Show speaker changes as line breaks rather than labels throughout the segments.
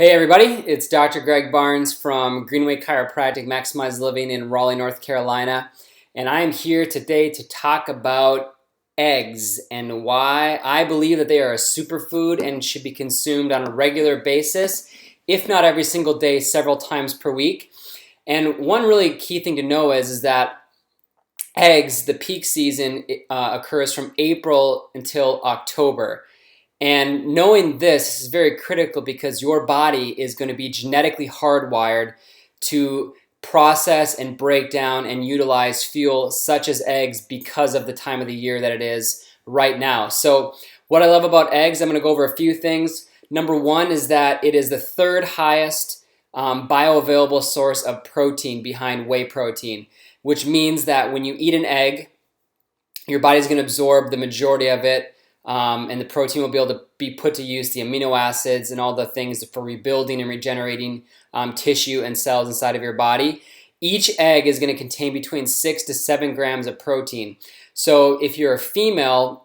Hey everybody, it's Dr. Greg Barnes from Greenway Chiropractic Maximize Living in Raleigh, North Carolina. And I am here today to talk about eggs and why I believe that they are a superfood and should be consumed on a regular basis, if not every single day, several times per week. And one really key thing to know is that eggs, the peak season occurs from April until October. And knowing this is very critical because your body is going to be genetically hardwired to process and break down and utilize fuel such as eggs because of the time of the year that it is right now. So what I love about eggs, I'm going to go over a few things. Number one is that it is the third highest bioavailable source of protein behind whey protein, which means that when you eat an egg, your body's going to absorb the majority of it. And the protein will be able to be put to use, the amino acids and all the things for rebuilding and regenerating tissue and cells inside of your body. Each egg is going to contain between 6 to 7 grams of protein. So if you're a female,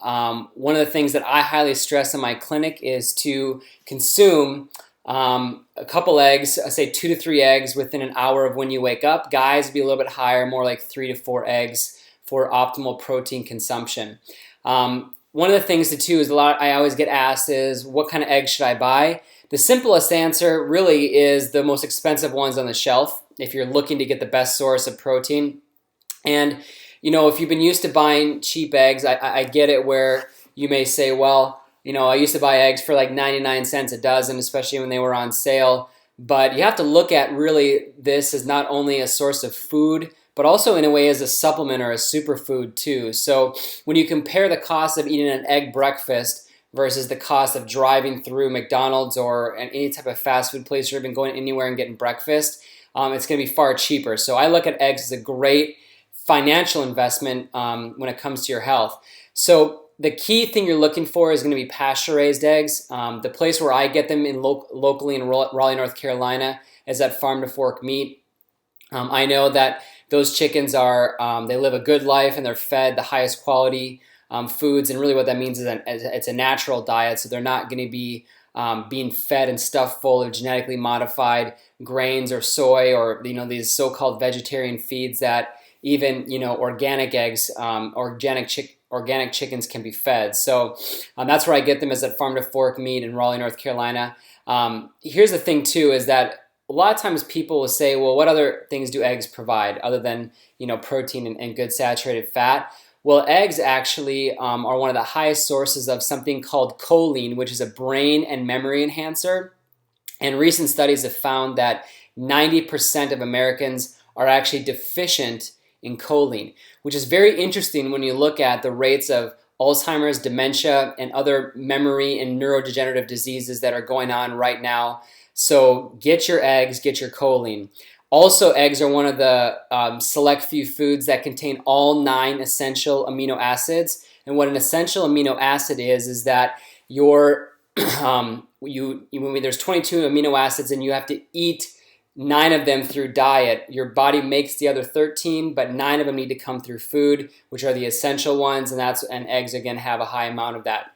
one of the things that I highly stress in my clinic is to consume a couple eggs, say 2 to 3 eggs within an hour of when you wake up. Guys be a little bit higher, more like 3 to 4 eggs for optimal protein consumption. One of the things to too is I always get asked is what kind of eggs should I buy? The simplest answer really is the most expensive ones on the shelf if you're looking to get the best source of protein. And you know, if you've been used to buying cheap eggs, I get it where you may say, well, you know, I used to buy eggs for like 99 cents a dozen, especially when they were on sale. But you have to look at really this as not only a source of food, but also in a way as a supplement or a superfood too. So when you compare the cost of eating an egg breakfast versus the cost of driving through McDonald's or any type of fast food place or even going anywhere and getting breakfast, it's going to be far cheaper. So I look at eggs as a great financial investment when it comes to your health. So the key thing you're looking for is going to be pasture-raised eggs. The place where I get them locally in Raleigh, North Carolina is at Farm to Fork Meat. I know that those chickens are, they live a good life and they're fed the highest quality foods. And really what that means is that it's a natural diet. So they're not going to be being fed and stuffed full of genetically modified grains or soy or, you know, these so-called vegetarian feeds that even, you know, organic eggs, organic chickens can be fed. So that's where I get them, is at Farm to Fork Meat in Raleigh, North Carolina. Here's the thing too, is that a lot of times people will say, well, what other things do eggs provide other than, you know, protein and good saturated fat? Well, eggs actually are one of the highest sources of something called choline, which is a brain and memory enhancer. And recent studies have found that 90% of Americans are actually deficient in choline, which is very interesting when you look at the rates of Alzheimer's, dementia, and other memory and neurodegenerative diseases that are going on right now. So get your eggs, get your choline. Also, eggs are one of the select few foods that contain all 9 essential amino acids. And what an essential amino acid is that your there's 22 amino acids and you have to eat 9 of them through diet. Your body makes the other 13, but 9 of them need to come through food, which are the essential ones, and eggs again have a high amount of that.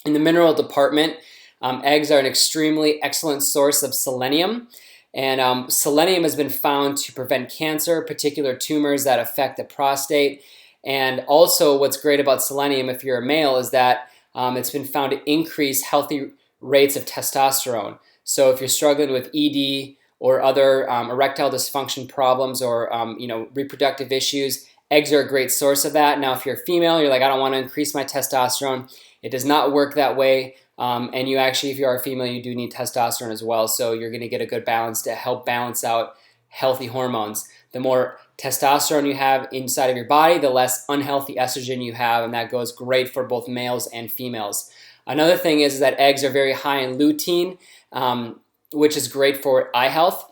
In the mineral department, eggs are an extremely excellent source of selenium, and selenium has been found to prevent cancer, particular tumors that affect the prostate. And also what's great about selenium, if you're a male, is that it's been found to increase healthy rates of testosterone. So if you're struggling with ED or other erectile dysfunction problems or you know, reproductive issues, eggs are a great source of that. Now, if you're a female, you're like, I don't want to increase my testosterone. It does not work that way. And you actually, if you are a female, you do need testosterone as well. So you're going to get a good balance to help balance out healthy hormones. The more testosterone you have inside of your body, the less unhealthy estrogen you have, and that goes great for both males and females. Another thing is that eggs are very high in lutein, which is great for eye health.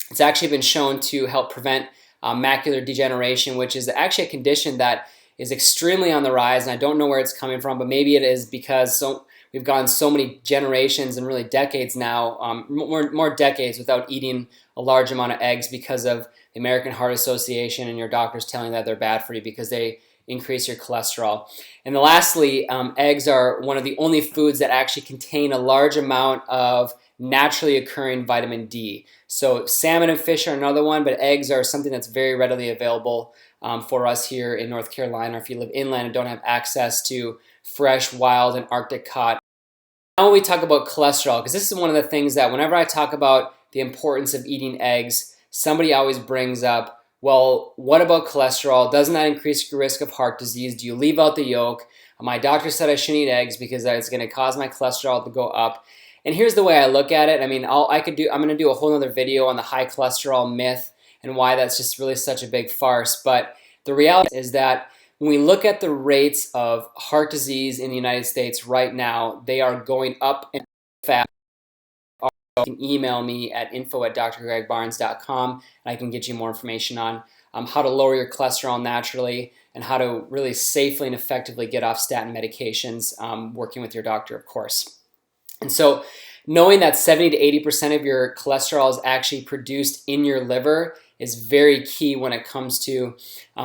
It's actually been shown to help prevent macular degeneration, which is actually a condition that is extremely on the rise, and I don't know where it's coming from, but maybe it is because we've gone so many generations and really decades now, more decades without eating a large amount of eggs because of the American Heart Association and your doctors telling you that they're bad for you because they increase your cholesterol. And lastly, eggs are one of the only foods that actually contain a large amount of naturally occurring vitamin D. So salmon and fish are another one, but eggs are something that's very readily available for us here in North Carolina, or if you live inland and don't have access to fresh, wild, and Arctic cod. Now when we talk about cholesterol, because this is one of the things that whenever I talk about the importance of eating eggs, somebody always brings up, well, what about cholesterol? Doesn't that increase your risk of heart disease? Do you leave out the yolk? My doctor said I shouldn't eat eggs because it's going to cause my cholesterol to go up. And here's the way I look at it. I mean, I'm going to do a whole other video on the high cholesterol myth and why that's just really such a big farce. But the reality is that when we look at the rates of heart disease in the United States right now, they are going up and fast. You can email me at info@drgregbarnes.com and I can get you more information on how to lower your cholesterol naturally and how to really safely and effectively get off statin medications, working with your doctor, of course. And so knowing that 70 to 80% of your cholesterol is actually produced in your liver is very key when it comes to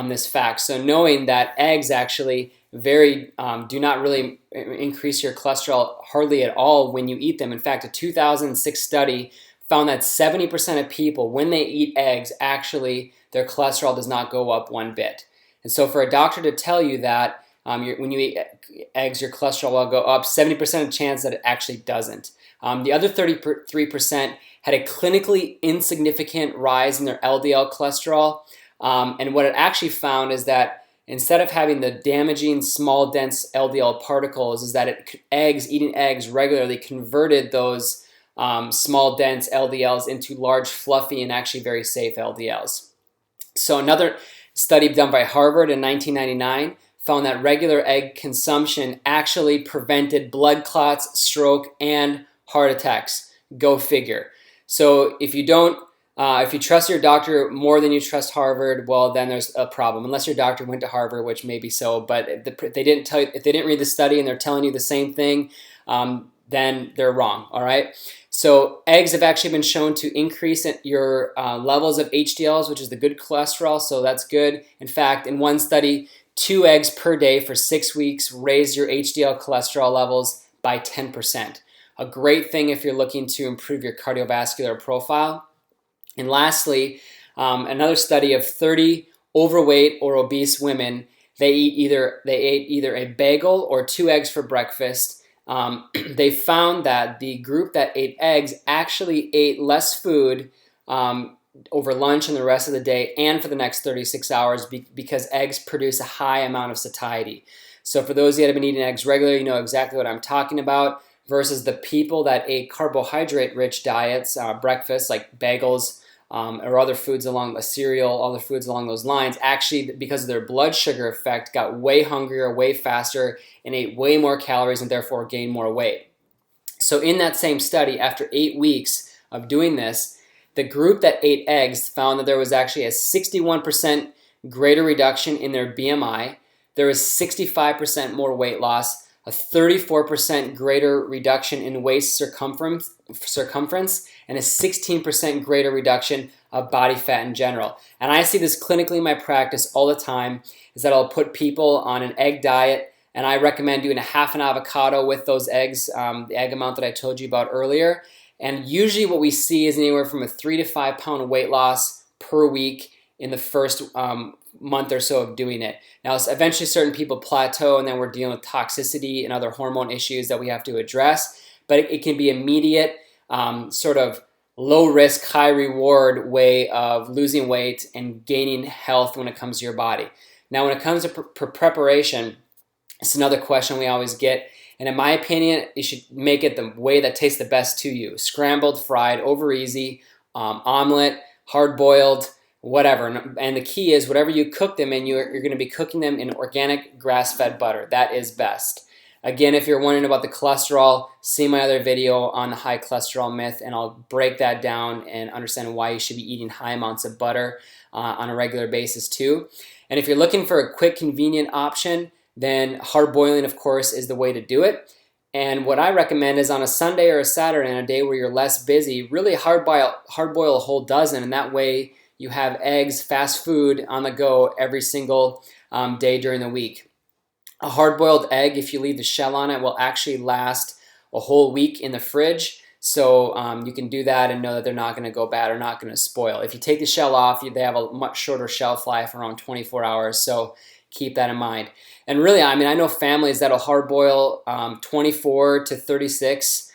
this fact. So knowing that eggs actually do not really increase your cholesterol hardly at all when you eat them. In fact, a 2006 study found that 70% of people, when they eat eggs, actually their cholesterol does not go up one bit. And so for a doctor to tell you that when you eat eggs, your cholesterol will go up, 70% chance that it actually doesn't. The other 33% had a clinically insignificant rise in their LDL cholesterol. And what it actually found is that instead of having the damaging small dense LDL particles, is that eating eggs regularly converted those small dense LDLs into large, fluffy, and actually very safe LDLs. So another study done by Harvard in 1999 found that regular egg consumption actually prevented blood clots, stroke, and heart attacks. Go figure. So if you trust your doctor more than you trust Harvard, well, then there's a problem. Unless your doctor went to Harvard, which may be so, but if they didn't read the study and they're telling you the same thing, then they're wrong. All right. So eggs have actually been shown to increase your levels of HDLs, which is the good cholesterol. So that's good. In fact, in one study, 2 eggs per day for 6 weeks raised your HDL cholesterol levels by 10%. A great thing if you're looking to improve your cardiovascular profile. And lastly, another study of 30 overweight or obese women, they ate either a bagel or 2 eggs for breakfast. They found that the group that ate eggs actually ate less food over lunch and the rest of the day and for the next 36 hours because eggs produce a high amount of satiety. So for those of you that have been eating eggs regularly, you know exactly what I'm talking about, versus the people that ate carbohydrate-rich diets, breakfast like bagels or other foods along a cereal, other foods along those lines, actually because of their blood sugar effect got way hungrier, way faster, and ate way more calories and therefore gained more weight. So in that same study, after 8 weeks of doing this, the group that ate eggs found that there was actually a 61% greater reduction in their BMI. There was 65% more weight loss, a 34% greater reduction in waist circumference, and a 16% greater reduction of body fat in general. And I see this clinically in my practice all the time, is that I'll put people on an egg diet, and I recommend doing a half an avocado with those eggs, the egg amount that I told you about earlier. And usually what we see is anywhere from a 3 to 5 pound weight loss per week in the first month or so of doing it. Now, eventually certain people plateau, and then we're dealing with toxicity and other hormone issues that we have to address. But it can be immediate, sort of low risk, high reward way of losing weight and gaining health when it comes to your body. Now, when it comes to preparation, it's another question we always get. And in my opinion, you should make it the way that tastes the best to you. Scrambled, fried, over easy, omelet, hard boiled, whatever. And the key is whatever you cook them in, you're going to be cooking them in organic grass-fed butter. That is best. Again, if you're wondering about the cholesterol, see my other video on the high cholesterol myth, and I'll break that down and understand why you should be eating high amounts of butter on a regular basis too. And if you're looking for a quick, convenient option, then hard boiling, of course, is the way to do it. And what I recommend is on a Sunday or a Saturday, on a day where you're less busy, really hard boil a whole dozen, and that way you have eggs, fast food on the go every single day during the week. A hard-boiled egg, if you leave the shell on it, will actually last a whole week in the fridge. So you can do that and know that they're not going to go bad or not going to spoil. If you take the shell off, they have a much shorter shelf life, around 24 hours. So keep that in mind. And really, I mean, I know families that'll hard boil 24 to 36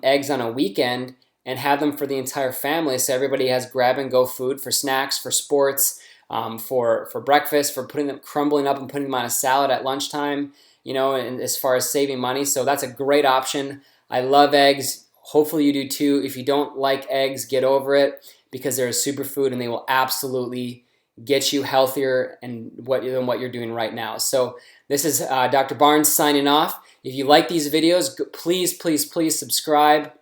eggs on a weekend and have them for the entire family. So everybody has grab and go food for snacks, for sports, for breakfast, for putting them, crumbling up and putting them on a salad at lunchtime, you know, and as far as saving money. So that's a great option. I love eggs. Hopefully you do too. If you don't like eggs, get over it, because they're a superfood and they will absolutely get you healthier than what you're doing right now. So this is Dr. Barnes signing off. If you like these videos, please subscribe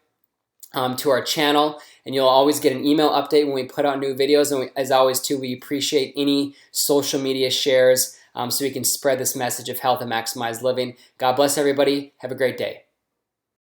to our channel, and you'll always get an email update when we put out new videos. And as always too, we appreciate any social media shares so we can spread this message of health and maximize living. God bless everybody. Have a great day.